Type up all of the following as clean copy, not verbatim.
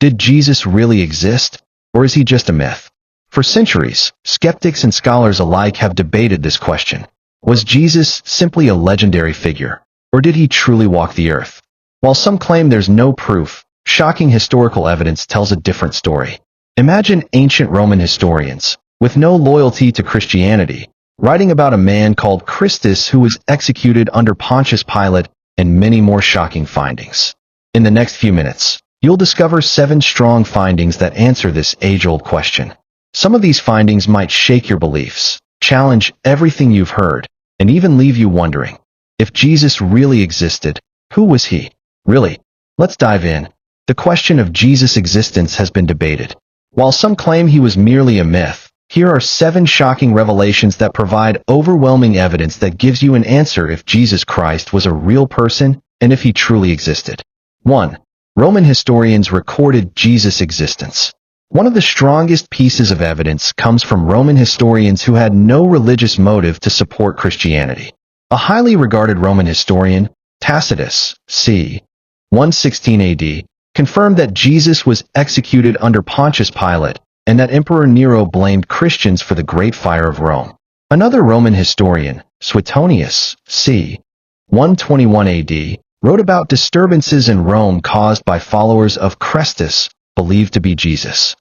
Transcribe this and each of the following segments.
Did Jesus really exist, or is he just a myth? For centuries, skeptics and scholars alike have debated this question. Was Jesus simply a legendary figure, or did he truly walk the earth? While some claim there's no proof, shocking historical evidence tells a different story. Imagine ancient Roman historians, with no loyalty to Christianity, writing about a man called Christus who was executed under Pontius Pilate, and many more shocking findings. In the next few minutes, you'll discover 7 strong findings that answer this age-old question. Some of these findings might shake your beliefs, challenge everything you've heard, and even leave you wondering, if Jesus really existed, who was he? Really? Let's dive in. The question of Jesus' existence has been debated. While some claim he was merely a myth, here are 7 shocking revelations that provide overwhelming evidence that gives you an answer if Jesus Christ was a real person and if he truly existed. 1. Roman historians recorded Jesus' existence. One of the strongest pieces of evidence comes from Roman historians who had no religious motive to support Christianity. A highly regarded Roman historian, Tacitus, c. 116 AD, confirmed that Jesus was executed under Pontius Pilate and that Emperor Nero blamed Christians for the Great Fire of Rome. Another Roman historian, Suetonius, c. 121 AD, wrote about disturbances in Rome caused by followers of Christus, believed to be Jesus.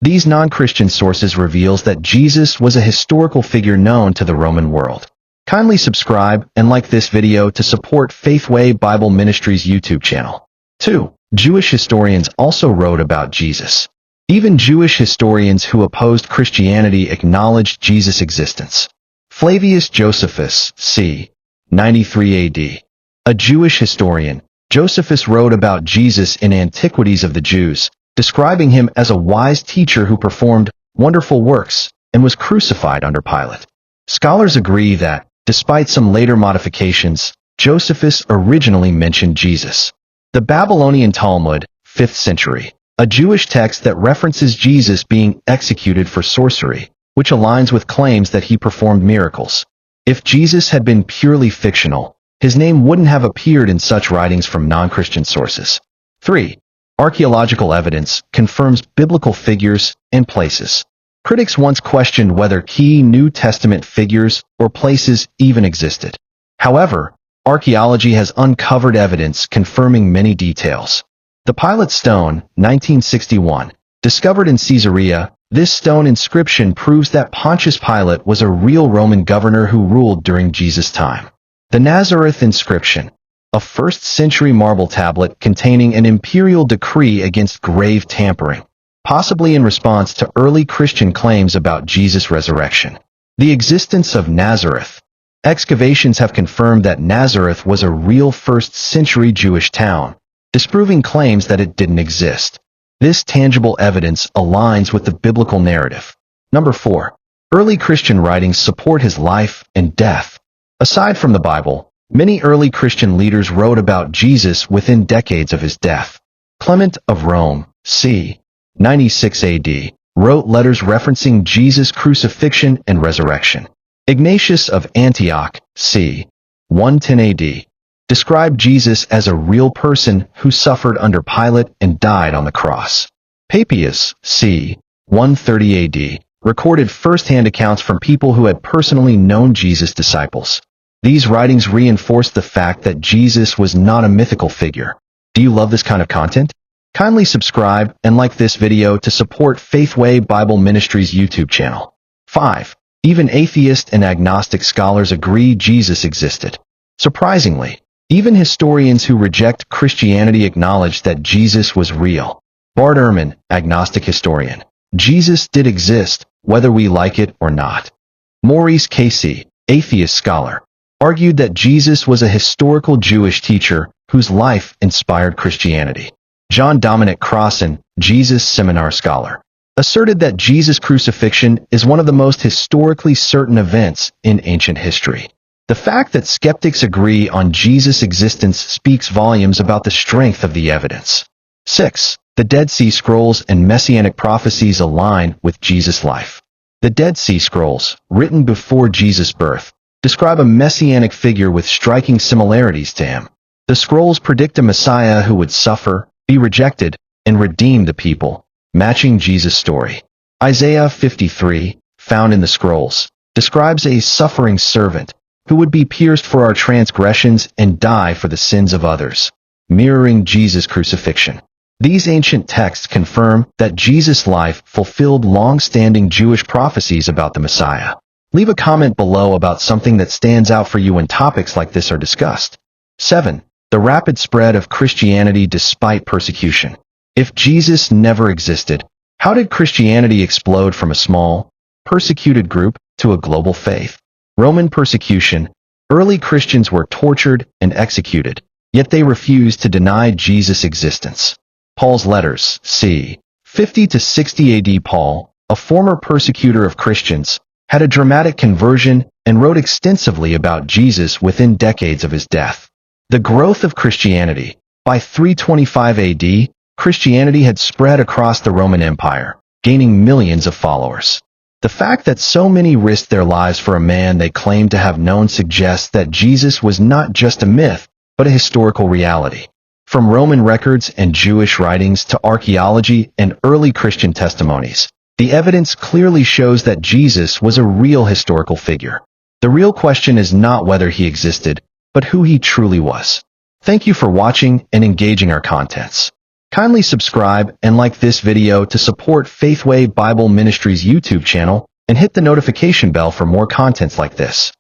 These non-Christian sources reveals that Jesus was a historical figure known to the Roman world. Kindly subscribe and like this video to support Faithway Bible Ministries YouTube channel. 2. Jewish historians also wrote about Jesus. Even Jewish historians who opposed Christianity acknowledged Jesus' existence. Flavius Josephus, c. 93 AD. A Jewish historian, Josephus wrote about Jesus in Antiquities of the Jews, describing him as a wise teacher who performed wonderful works and was crucified under Pilate. Scholars agree that, despite some later modifications, Josephus originally mentioned Jesus. The Babylonian Talmud, 5th century, a Jewish text that references Jesus being executed for sorcery, which aligns with claims that he performed miracles. If Jesus had been purely fictional, his name wouldn't have appeared in such writings from non-Christian sources. 3. Archaeological evidence confirms biblical figures and places. Critics once questioned whether key New Testament figures or places even existed. However, archaeology has uncovered evidence confirming many details. The Pilate Stone, 1961, discovered in Caesarea, this stone inscription proves that Pontius Pilate was a real Roman governor who ruled during Jesus' time. The Nazareth inscription, a 1st century marble tablet containing an imperial decree against grave tampering, possibly in response to early Christian claims about Jesus' resurrection. The existence of Nazareth. Excavations have confirmed that Nazareth was a real 1st century Jewish town, disproving claims that it didn't exist. This tangible evidence aligns with the biblical narrative. 4. Early Christian writings support his life and death. Aside from the Bible, many early Christian leaders wrote about Jesus within decades of his death. Clement of Rome, c. 96 AD, wrote letters referencing Jesus' crucifixion and resurrection. Ignatius of Antioch, c. 110 AD, described Jesus as a real person who suffered under Pilate and died on the cross. Papias, c. 130 AD, recorded first-hand accounts from people who had personally known Jesus' disciples. These writings reinforce the fact that Jesus was not a mythical figure. Do you love this kind of content? Kindly subscribe and like this video to support Faithway Bible Ministries YouTube channel. 5. Even atheist and agnostic scholars agree Jesus existed. Surprisingly, even historians who reject Christianity acknowledge that Jesus was real. Bart Ehrman, agnostic historian. Jesus did exist, whether we like it or not. Maurice Casey, atheist scholar, argued that Jesus was a historical Jewish teacher whose life inspired Christianity. John Dominic Crossan, Jesus seminar scholar, asserted that Jesus' crucifixion is one of the most historically certain events in ancient history. The fact that skeptics agree on Jesus' existence speaks volumes about the strength of the evidence. 6. The Dead Sea Scrolls and Messianic prophecies align with Jesus' life. The Dead Sea Scrolls, written before Jesus' birth, describe a messianic figure with striking similarities to him. The scrolls predict a Messiah who would suffer, be rejected, and redeem the people, matching Jesus' story. Isaiah 53, found in the scrolls, describes a suffering servant who would be pierced for our transgressions and die for the sins of others, mirroring Jesus' crucifixion. These ancient texts confirm that Jesus' life fulfilled long-standing Jewish prophecies about the Messiah. Leave a comment below about something that stands out for you when topics like this are discussed. 7. The rapid spread of Christianity despite persecution. If Jesus never existed, how did Christianity explode from a small, persecuted group to a global faith? Roman persecution. Early Christians were tortured and executed, yet they refused to deny Jesus' existence. Paul's letters, c. 50 to 60 AD. Paul, a former persecutor of Christians, had a dramatic conversion and wrote extensively about Jesus within decades of his death. The growth of Christianity. By 325 AD, Christianity had spread across the Roman Empire, gaining millions of followers. The fact that so many risked their lives for a man they claimed to have known suggests that Jesus was not just a myth, but a historical reality. From Roman records and Jewish writings to archaeology and early Christian testimonies, the evidence clearly shows that Jesus was a real historical figure. The real question is not whether he existed, but who he truly was. Thank you for watching and engaging our contents. Kindly subscribe and like this video to support Faithway Bible Ministries YouTube channel and hit the notification bell for more contents like this.